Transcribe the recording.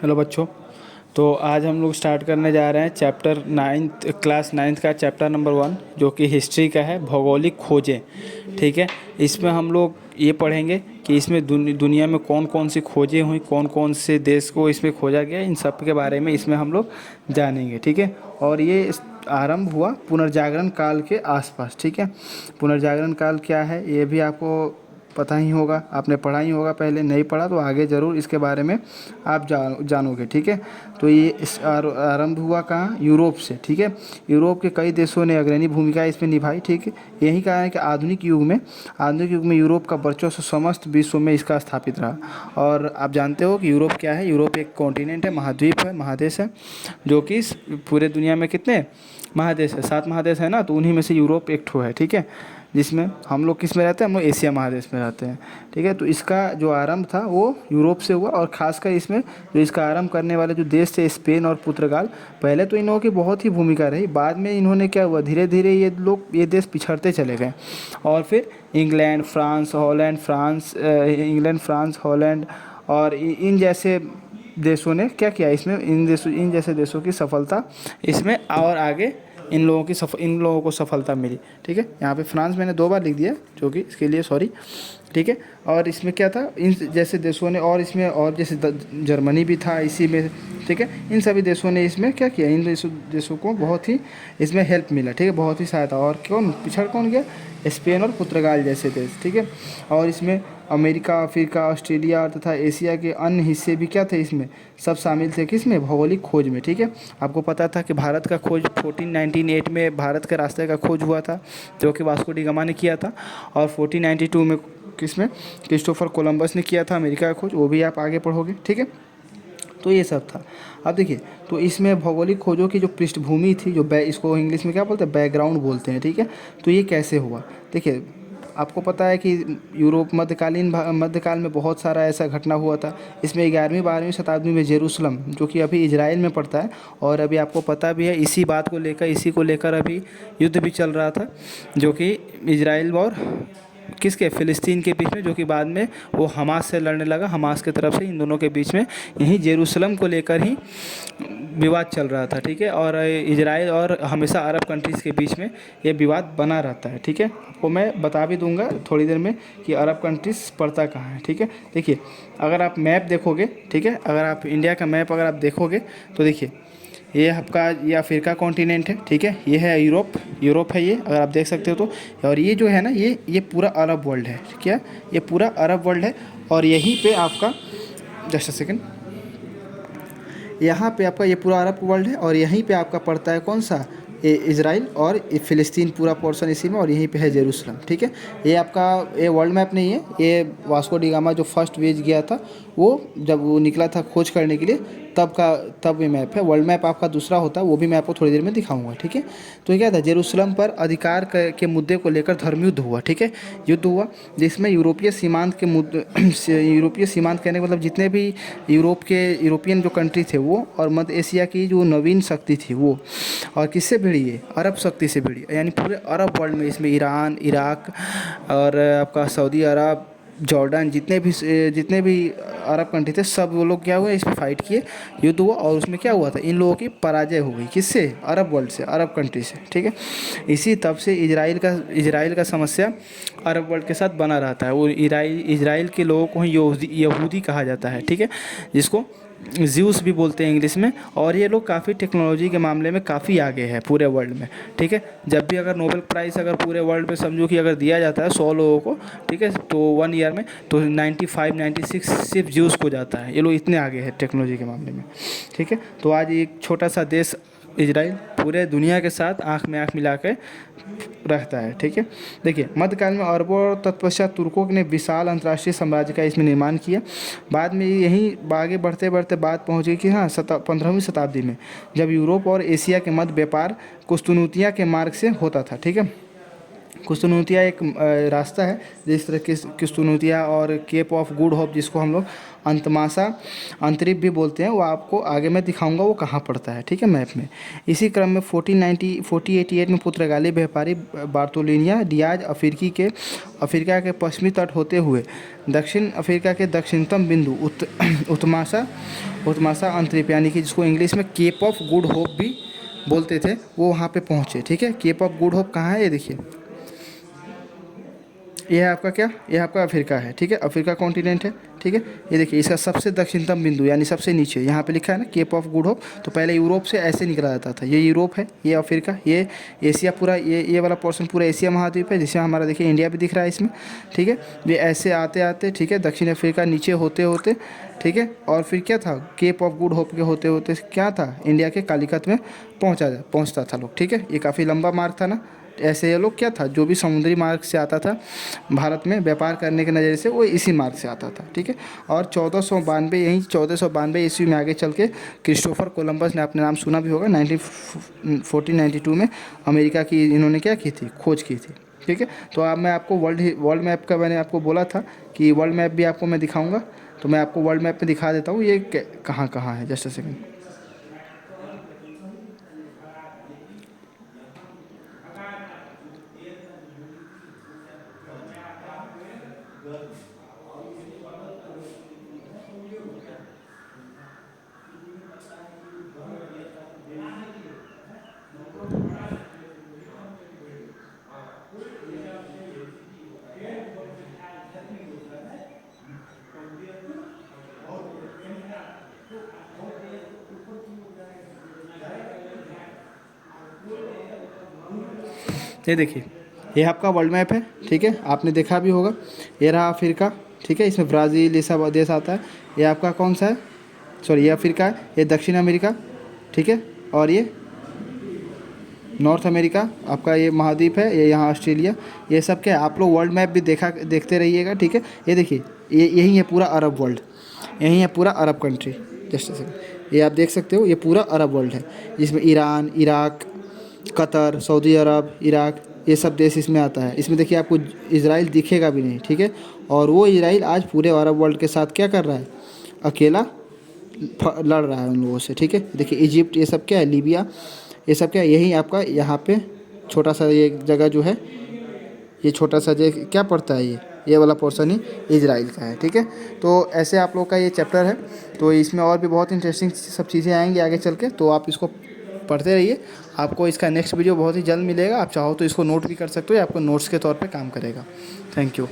Hello बच्चों। तो आज हम लोग स्टार्ट करने जा रहे हैं चैप्टर 9th क्लास 9th का चैप्टर नंबर 1 जो कि हिस्ट्री का है, भौगोलिक खोजें। ठीक है, इसमें हम लोग ये पढ़ेंगे कि इसमें दुनिया में कौन कौन सी खोजें हुई, कौन कौन से देश को इसमें खोजा गया, इन सब के बारे में इसमें हम लोग जानेंगे। ठीक है, और ये आरंभ हुआ पुनर्जागरण काल के आसपास। ठीक है, पुनर्जागरण काल क्या है ये भी आपको पता ही होगा, आपने पढ़ा ही होगा, पहले नहीं पढ़ा तो आगे ज़रूर इसके बारे में आप जानोगे। ठीक है, तो ये आरंभ हुआ कहाँ, यूरोप से। ठीक है, यूरोप के कई देशों ने अग्रणी भूमिका इसमें निभाई। ठीक है, यही कारण है कि आधुनिक युग में यूरोप का वर्चस्व समस्त विश्व में इसका स्थापित रहा। और आप जानते हो कि यूरोप क्या है, यूरोप एक कॉन्टिनेंट है, महाद्वीप है, महादेश है, जो कि पूरे दुनिया में कितने महादेश है, 7 महादेश है ना, तो उन्हीं में से यूरोप एक ठो है। ठीक है, जिसमें हम लोग किस में रहते हैं, हम लोग एशिया महादेश में रहते हैं। ठीक है, तो इसका जो आरंभ था वो यूरोप से हुआ, और ख़ासकर इसमें जो इसका आरंभ करने वाले जो देश थे, स्पेन और पुर्तगाल, पहले तो इन लोगों की बहुत ही भूमिका रही। बाद में इन्होंने क्या हुआ, धीरे धीरे ये देश पिछड़ते चले गए, और फिर इंग्लैंड, फ्रांस, हॉलैंड और इन जैसे देशों ने क्या किया, इसमें इन जैसे देशों की सफलता इसमें और आगे इन लोगों को सफलता मिली। ठीक है, यहाँ पे फ्रांस मैंने 2 बार लिख दिया, जो कि इसके लिए सॉरी। ठीक है, और इसमें क्या था, इन जैसे देशों ने, और इसमें और जैसे जर्मनी भी था इसी में। ठीक है, इन सभी देशों ने इसमें क्या किया, इन देशों को बहुत ही इसमें हेल्प मिला। ठीक है, बहुत ही सहायता। और कौन गया, स्पेन और पुर्तगाल जैसे देश। ठीक है, और इसमें अमेरिका, अफ्रीका, ऑस्ट्रेलिया तथा एशिया के अन्य हिस्से भी क्या थे, इसमें सब शामिल थे, किसमें, भौगोलिक खोज में। ठीक है, आपको पता था कि भारत का खोज 1498 में भारत के रास्ते का खोज हुआ था, जो कि वास्को डी गामा ने किया था। और 1492 में किसमें, क्रिस्टोफर कोलंबस ने किया था अमेरिका का खोज, वो भी आप आगे पढ़ोगे। ठीक है, तो ये सब था। अब देखिए, तो इसमें भौगोलिक खोजों की जो पृष्ठभूमि थी, जो इसको इंग्लिश में क्या बोलते हैं, बैकग्राउंड बोलते हैं। ठीक है, तो ये कैसे हुआ, देखिए आपको पता है कि यूरोप मध्यकाल में बहुत सारा ऐसा घटना हुआ था। इसमें 11वीं-12वीं शताब्दी में जेरूसलम, जो कि अभी इजराइल में पड़ता है, और अभी आपको पता भी है इसी को लेकर अभी युद्ध भी चल रहा था, जो कि इजराइल और किसके, फ़िलिस्तीन के बीच में, जो कि बाद में वो हमास से लड़ने लगा, हमास की तरफ से। इन दोनों के बीच में यही जेरूसलम को लेकर ही विवाद चल रहा था। ठीक है, और इजराइल और हमेशा अरब कंट्रीज़ के बीच में ये विवाद बना रहता है। ठीक है, आपको मैं बता भी दूंगा थोड़ी देर में कि अरब कंट्रीज़ पड़ता कहाँ है। ठीक है, देखिए अगर आप मैप देखोगे, ठीक है, अगर आप इंडिया का मैप अगर आप देखोगे तो देखिए ये आपका, ये अफ्रीका कॉन्टिनेंट है। ठीक है, ये है यूरोप है ये, अगर आप देख सकते हो तो। और ये जो है ना, ये पूरा अरब वर्ल्ड है। क्या, ये पूरा अरब वर्ल्ड है, और यहीं पे आपका, जस्ट अ सेकेंड, यहाँ पे आपका ये पूरा अरब वर्ल्ड है, और यहीं पे आपका पड़ता है कौन सा, इजराइल और फ़िलिस्तीन, पूरा पोर्शन इसी में, और यहीं पे है जेरूसलम। ठीक है, ये आपका, ये वर्ल्ड मैप नहीं है, ये वास्को डी गामा जो फर्स्ट वेज गया था, वो जब वो निकला था खोज करने के लिए, तब ये मैप है। वर्ल्ड मैप आपका दूसरा होता है, वो भी मैं आपको थोड़ी देर में दिखाऊंगा। ठीक है, तो ये क्या था, जेरूसलम पर अधिकार के मुद्दे को लेकर धर्म युद्ध हुआ। ठीक है, युद्ध हुआ जिसमें यूरोपीय सीमांत के मुद्दे यूरोपीय सीमांत कहने का मतलब जितने भी यूरोपियन जो कंट्री थे वो, और मध्य एशिया की जो नवीन शक्ति थी वो, और किससे भिड़ी, ये अरब शक्ति से भिड़ी, यानी पूरे अरब वर्ल्ड में। इसमें ईरान, इराक और आपका सऊदी अरब, जॉर्डन, जितने भी अरब कंट्री थे, सब वो लोग क्या हुए, इस पर फाइट किए, युद्ध हुआ, और उसमें क्या हुआ था, इन लोगों की पराजय हो गई, किससे, अरब वर्ल्ड से, अरब कंट्री से। ठीक है, इसी तब से इजराइल का समस्या अरब वर्ल्ड के साथ बना रहता है। वो इजराइल के लोगों को ही यहूदी कहा जाता है। ठीक है, जिसको ज़्यूस भी बोलते हैं इंग्लिश में। और ये लोग काफ़ी टेक्नोलॉजी के मामले में काफ़ी आगे है पूरे वर्ल्ड में। ठीक है, जब भी अगर नोबेल प्राइज़ अगर पूरे वर्ल्ड में समझो कि अगर दिया जाता है 100 लोगों को, ठीक है, तो 1 ईयर में, तो 95-96 सिर्फ ज़्यूस को जाता है। ये लोग इतने आगे हैं टेक्नोलॉजी के मामले में। ठीक है, तो आज एक छोटा सा देश इजराइल पूरे दुनिया के साथ आँख में आँख मिला के रहता है। ठीक है, देखिए मध्यकाल में अरबों और तत्पश्चात तुर्कों ने विशाल अंतर्राष्ट्रीय साम्राज्य का इसमें निर्माण किया। बाद में यहीं आगे बढ़ते बढ़ते बात पहुंच गई कि हाँ 15वीं शताब्दी में, जब यूरोप और एशिया के मध्य व्यापार कुस्तुनुतिया के मार्ग से होता था। ठीक है, कुस्तुनुतिया एक रास्ता है, जिस तरह कुस्तुनुतिया और केप ऑफ गुड होप, जिसको हम लोग अंतमासा अंतरिप भी बोलते हैं, वो आपको आगे मैं दिखाऊंगा वो कहाँ पड़ता है, ठीक है, मैप में। इसी क्रम में 1488 में पुर्तगाली व्यापारी बार्तोलिनिया डियाज अफ्रीका के पश्चिमी तट होते हुए दक्षिण अफ्रीका के दक्षिणतम बिंदु उत्मासा अंतरिप, यानी कि जिसको इंग्लिश में केप ऑफ गुड होप भी बोलते थे, वो वहाँ पे पहुँचे, ठीक है। केप ऑफ गुड होप कहाँ है, ये देखिए, ये है आपका क्या, ये आपका अफ्रीका है, ठीक है, अफ्रीका कॉन्टिनेंट है, ठीक है। ये देखिए इसका सबसे दक्षिणतम बिंदु यानी सबसे नीचे यहाँ पे लिखा है ना केप ऑफ गुड होप। तो पहले यूरोप से ऐसे निकला जाता था, ये यूरोप है, ये अफ्रीका, ये एशिया पूरा, ये वाला पोर्शन पूरा एशिया महाद्वीप है, जिसमें हमारा देखिए इंडिया भी दिख रहा है इसमें, ठीक है। ये ऐसे आते आते, ठीक है, दक्षिण अफ्रीका नीचे होते होते, ठीक है, और फिर क्या था, केप ऑफ गुड होप के होते होते क्या था, इंडिया के कालीकत में पहुँचता था लोग, ठीक है। ये काफ़ी लंबा मार्ग था ना। ऐसे ये लोग क्या था, जो भी समुद्री मार्ग से आता था भारत में व्यापार करने के नज़रिए से, वो इसी मार्ग से आता था, ठीक है। और 1492 ईस्वी में आगे चल के क्रिस्टोफर कोलंबस ने, आपने नाम सुना भी होगा, 1492 में अमेरिका की इन्होंने क्या की थी, खोज की थी, ठीक है। तो अब मैं आपको वर्ल्ड मैप का मैंने आपको बोला था कि वर्ल्ड मैप भी आपको मैं दिखाऊँगा, तो मैं आपको वर्ल्ड मैप में दिखा देता हूँ ये कहाँ कहाँ है। Just a second. ये देखिए, ये आपका वर्ल्ड मैप है, ठीक है, आपने देखा भी होगा। ये रहा अफ्रीका, ठीक है, इसमें ब्राज़ील ये सब देश आता है। ये आपका कौन सा है, सॉरी ये अफ्रीका है, ये दक्षिण अमेरिका, ठीक है, और ये नॉर्थ अमेरिका आपका ये महाद्वीप है, ये यहाँ ऑस्ट्रेलिया, ये सब क्या है, आप लोग वर्ल्ड मैप भी देखते रहिएगा, ठीक है। ये देखिए, ये यही है पूरा अरब वर्ल्ड, यही है पूरा अरब कंट्री। जस्ट ये आप देख सकते हो, ये पूरा अरब वर्ल्ड है, जिसमें ईरान, इराक, कतर, सऊदी अरब, इराक, ये सब देश इसमें आता है। इसमें देखिए आपको इजराइल दिखेगा भी नहीं, ठीक है। और वो इजराइल आज पूरे अरब वर्ल्ड के साथ क्या कर रहा है, अकेला लड़ रहा है उन लोगों से, ठीक है। देखिए इजिप्ट, ये सब क्या है, लीबिया, ये सब क्या है, यही आपका यहाँ पे छोटा सा ये जगह जो है, ये छोटा सा जो क्या पड़ता है, ये वाला पोर्शन ही इजराइल का है, ठीक है। तो ऐसे आप लोग का ये चैप्टर है, तो इसमें और भी बहुत इंटरेस्टिंग सब चीज़ें आएंगी आगे चल के, तो आप इसको पढ़ते रहिए। आपको इसका नेक्स्ट वीडियो बहुत ही जल्द मिलेगा, आप चाहो तो इसको नोट भी कर सकते हो, या आपको नोट्स के तौर पे काम करेगा। Thank you.